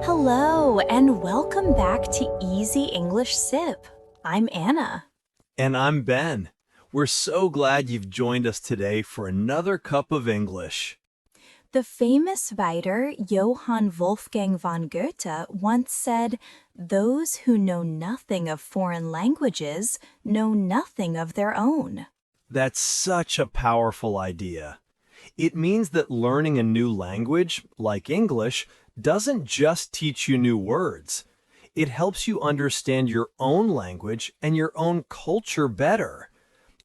Hello, and welcome back to Easy English Sip. I'm Anna. And I'm Ben. We're so glad you've joined us today for another cup of English. The famous writer Johann Wolfgang von Goethe once said, "Those who know nothing of foreign languages know nothing of their own." That's such a powerful idea. It means that learning a new language, like English, doesn't just teach you new words. It helps you understand your own language and your own culture better.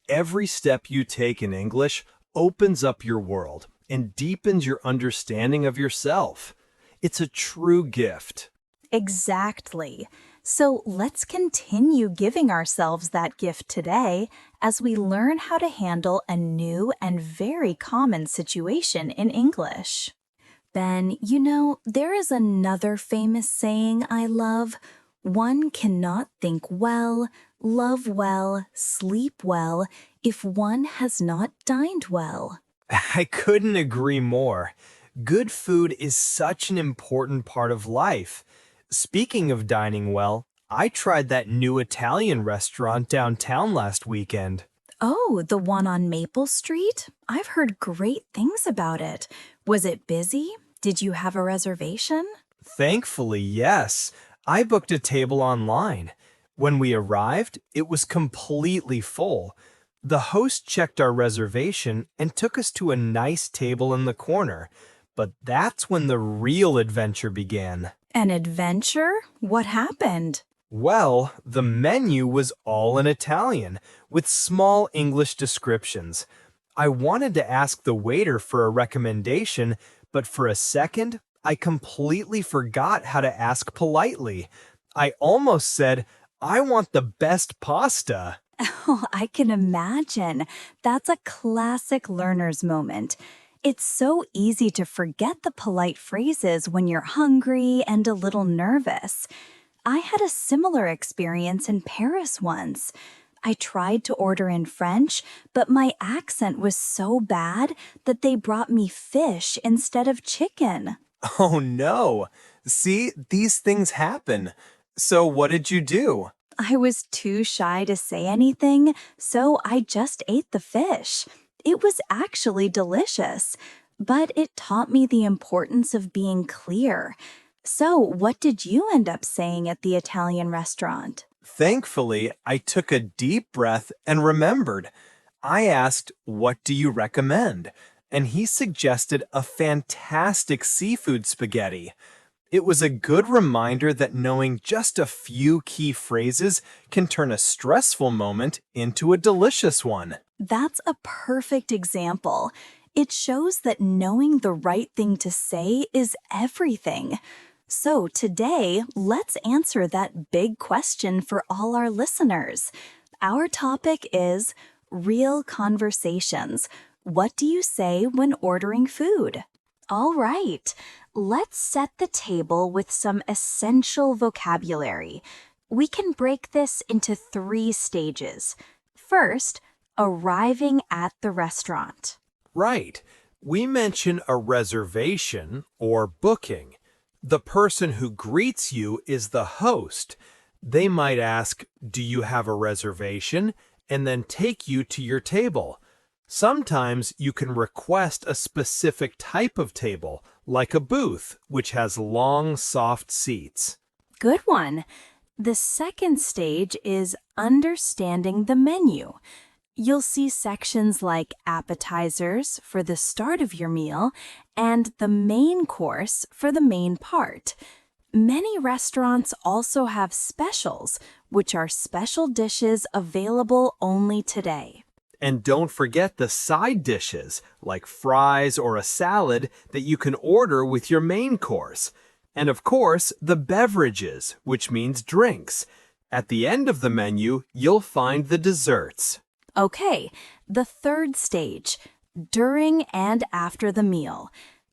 Every step you take in English opens up your world and deepens your understanding of yourself. It's a true gift. Exactly. So let's continue giving ourselves that gift today as we learn how to handle a new and very common situation in English. Ben, there is another famous saying I love. One cannot think well, love well, sleep well if one has not dined well. I couldn't agree more. Good food is such an important part of life. Speaking of dining well, I tried that new Italian restaurant downtown last weekend. Oh, the one on Maple Street? I've heard great things about it. Was it busy? Did you have a reservation? Thankfully, yes. I booked a table online. When we arrived, it was completely full. The host checked our reservation and took us to a nice table in the corner. But that's when the real adventure began. An adventure? What happened? Well, the menu was all in Italian, with small English descriptions. I wanted to ask the waiter for a recommendation, but for a second, I completely forgot how to ask politely. I almost said, "I want the best pasta." Oh, I can imagine. That's a classic learner's moment. It's so easy to forget the polite phrases when you're hungry and a little nervous. I had a similar experience in Paris once. I tried to order in French, but my accent was so bad that they brought me fish instead of chicken. Oh no. See, these things happen. So what did you do? I was too shy to say anything, so I just ate the fish. It was actually delicious, but it taught me the importance of being clear. So, what did you end up saying at the Italian restaurant? Thankfully, I took a deep breath and remembered. I asked, "What do you recommend?" And he suggested a fantastic seafood spaghetti. It was a good reminder that knowing just a few key phrases can turn a stressful moment into a delicious one. That's a perfect example. It shows that knowing the right thing to say is everything. So today, let's answer that big question for all our listeners. Our topic is real conversations. What do you say when ordering food? All right, let's set the table with some essential vocabulary. We can break this into 3 stages. First, arriving at the restaurant. Right. We mention a reservation or booking. The person who greets you is the host. They might ask, "Do you have a reservation?" and then take you to your table. Sometimes you can request a specific type of table, like a booth, which has long, soft seats. Good one. The second stage is understanding the menu. You'll see sections like appetizers for the start of your meal and the main course for the main part. Many restaurants also have specials, which are special dishes available only today. And don't forget the side dishes, like fries or a salad that you can order with your main course. And of course, the beverages, which means drinks. At the end of the menu, you'll find the desserts. Okay, the third stage, during and after the meal.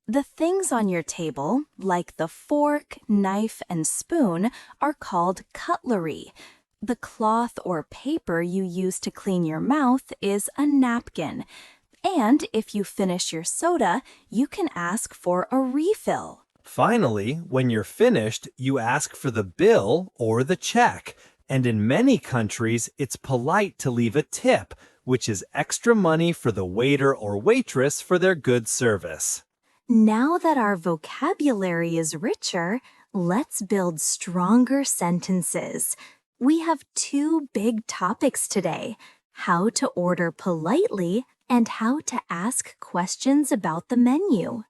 The things on your table, like the fork, knife, and spoon, are called cutlery. The cloth or paper you use to clean your mouth is a napkin. And if you finish your soda, you can ask for a refill. Finally, when you're finished, you ask for the bill or the check. And in many countries, it's polite to leave a tip, which is extra money for the waiter or waitress for their good service. Now that our vocabulary is richer, let's build stronger sentences. We have two big topics today: how to order politely and how to ask questions about the menu.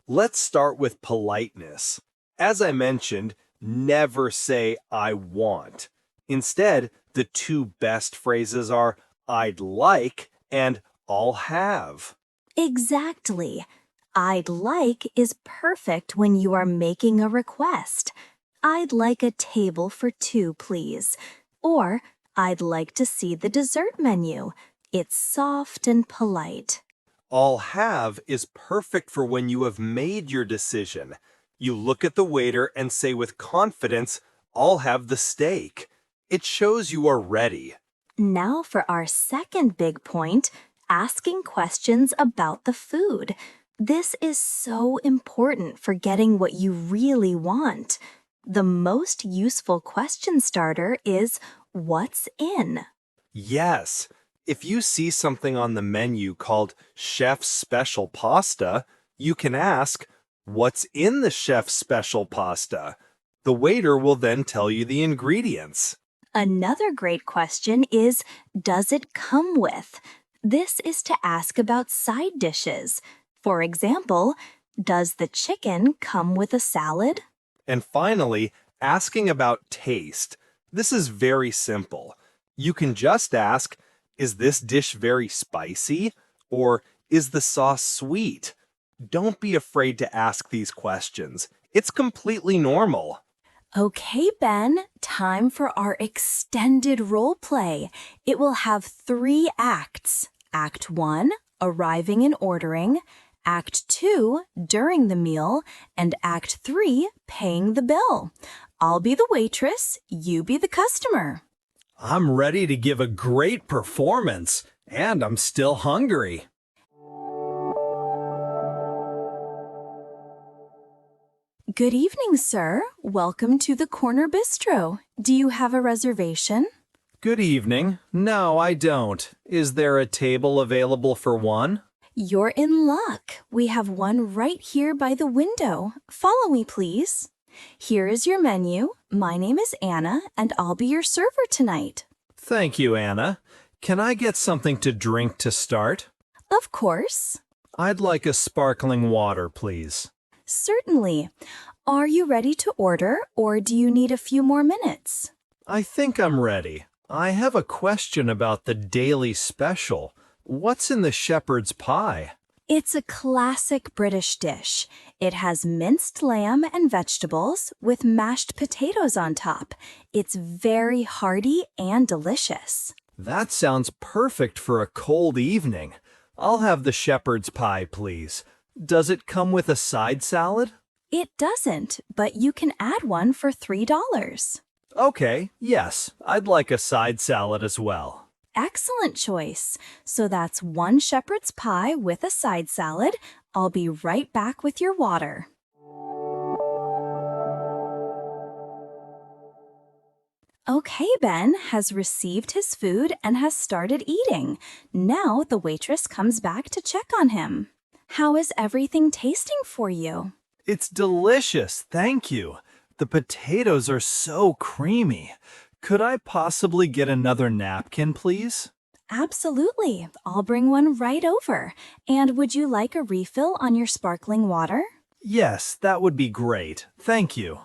Let's start with politeness. As I mentioned, never say I want. Instead, the two best phrases are I'd like and I'll have. Exactly. I'd like is perfect when you are making a request. I'd like a table for two, please. Or, I'd like to see the dessert menu. It's soft and polite. I'll have is perfect for when you have made your decision. You look at the waiter and say with confidence, I'll have the steak. It shows you are ready. Now for our second big point, asking questions about the food. This is so important for getting what you really want. The most useful question starter is, what's in? Yes, if you see something on the menu called Chef's Special Pasta, you can ask, what's in the Chef's Special Pasta? The waiter will then tell you the ingredients. Another great question is, does it come with? This is to ask about side dishes. For example, does the chicken come with a salad? And finally, asking about taste. This is very simple. You can just ask, is this dish very spicy? Or is the sauce sweet? Don't be afraid to ask these questions. It's completely normal. Okay, Ben, time for our extended role play. It will have 3 acts. Act 1, arriving and ordering. Act 2, during the meal. And Act 3, paying the bill. I'll be the waitress, you be the customer. I'm ready to give a great performance, and I'm still hungry. Good evening, sir. Welcome to the Corner Bistro. Do you have a reservation? Good evening. No, I don't. Is there a table available for one? You're in luck. We have one right here by the window. Follow me, please. Here is your menu. My name is Anna, and I'll be your server tonight. Thank you, Anna. Can I get something to drink to start? Of course. I'd like a sparkling water, please. Certainly. Are you ready to order, or do you need a few more minutes? I think I'm ready. I have a question about the daily special. What's in the shepherd's pie? It's a classic British dish. It has minced lamb and vegetables with mashed potatoes on top. It's very hearty and delicious. That sounds perfect for a cold evening. I'll have the shepherd's pie, please. Does it come with a side salad? It doesn't, but you can add one for $3. Okay, yes, I'd like a side salad as well. Excellent choice. So that's 1 shepherd's pie with a side salad. I'll be right back with your water. Okay, Ben has received his food and has started eating. Now the waitress comes back to check on him. How is everything tasting for you? It's delicious, thank you. The potatoes are so creamy. Could I possibly get another napkin, please? Absolutely. I'll bring one right over. And would you like a refill on your sparkling water? Yes, that would be great. Thank you.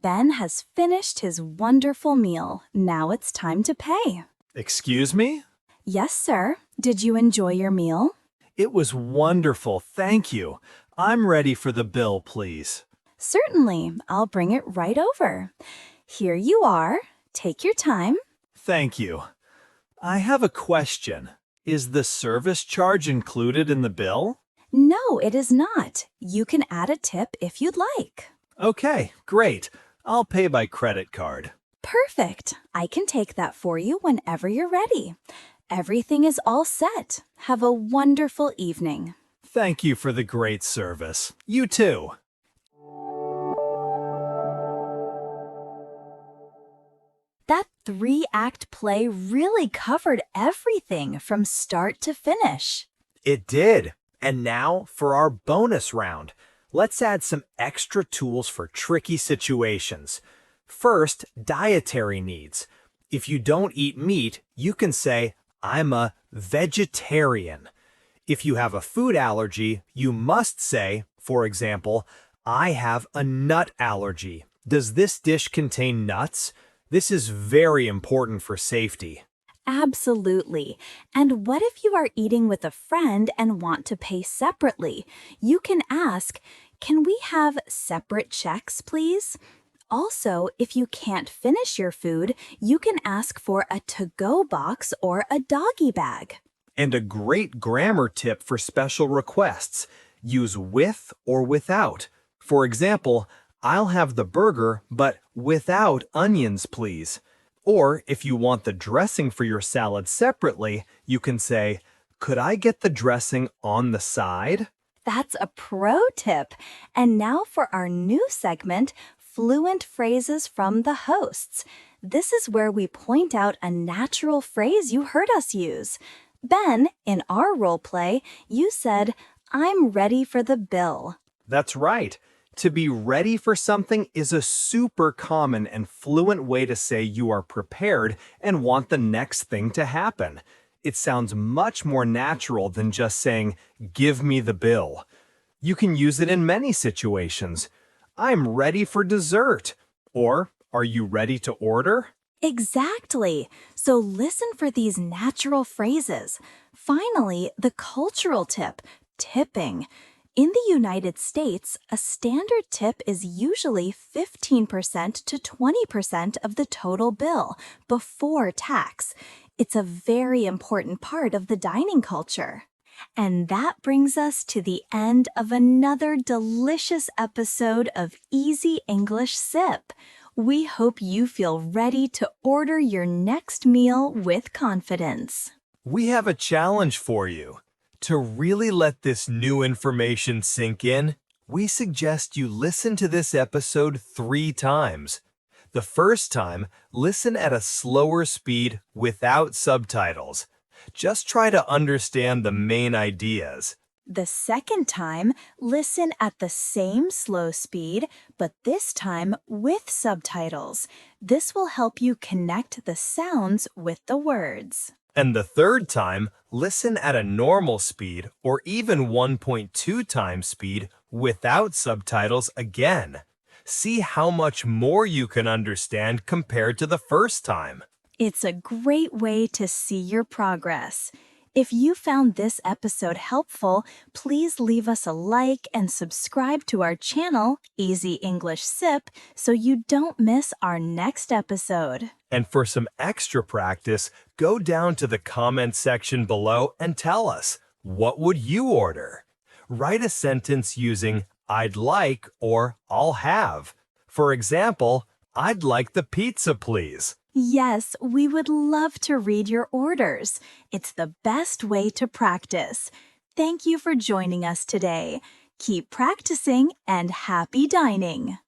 Ben has finished his wonderful meal. Now it's time to pay. Excuse me? Yes, sir. Did you enjoy your meal? It was wonderful, thank you. I'm ready for the bill, please. Certainly. I'll bring it right over. Here you are. Take your time. Thank you. I have a question. Is the service charge included in the bill? No, it is not. You can add a tip if you'd like. Okay, great. I'll pay by credit card. Perfect. I can take that for you whenever you're ready. Everything is all set. Have a wonderful evening. Thank you for the great service. You too. That three-act play really covered everything from start to finish. It did. And now for our bonus round. Let's add some extra tools for tricky situations. First, dietary needs. If you don't eat meat, you can say, I'm a vegetarian. If you have a food allergy, you must say, for example, I have a nut allergy. Does this dish contain nuts? This is very important for safety. Absolutely. And what if you are eating with a friend and want to pay separately? You can ask, can we have separate checks, please? Also, if you can't finish your food, you can ask for a to-go box or a doggy bag. And a great grammar tip for special requests. Use with or without. For example, I'll have the burger, but without onions, please. Or if you want the dressing for your salad separately, you can say, could I get the dressing on the side? That's a pro tip. And now for our new segment, Fluent Phrases from the Hosts. This is where we point out a natural phrase you heard us use. Ben, in our role play, you said, I'm ready for the bill. That's right. To be ready for something is a super common and fluent way to say you are prepared and want the next thing to happen. It sounds much more natural than just saying, give me the bill. You can use it in many situations. I'm ready for dessert. Or, are you ready to order? Exactly. So listen for these natural phrases. Finally, the cultural tip, tipping. In the United States, a standard tip is usually 15% to 20% of the total bill before tax. It's a very important part of the dining culture. And that brings us to the end of another delicious episode of Easy English Sip. We hope you feel ready to order your next meal with confidence. We have a challenge for you. To really let this new information sink in, we suggest you listen to this episode 3 times. The first time, listen at a slower speed without subtitles. Just try to understand the main ideas. The second time, listen at the same slow speed, but this time with subtitles. This will help you connect the sounds with the words. And the third time, listen at a normal speed or even 1.2 times speed without subtitles again. See how much more you can understand compared to the first time. It's a great way to see your progress. If you found this episode helpful, please leave us a like and subscribe to our channel, Easy English Sip, so you don't miss our next episode. And for some extra practice, go down to the comment section below and tell us, what would you order? Write a sentence using I'd like or I'll have. For example, I'd like the pizza, please. Yes, we would love to read your orders. It's the best way to practice. Thank you for joining us today. Keep practicing and happy dining.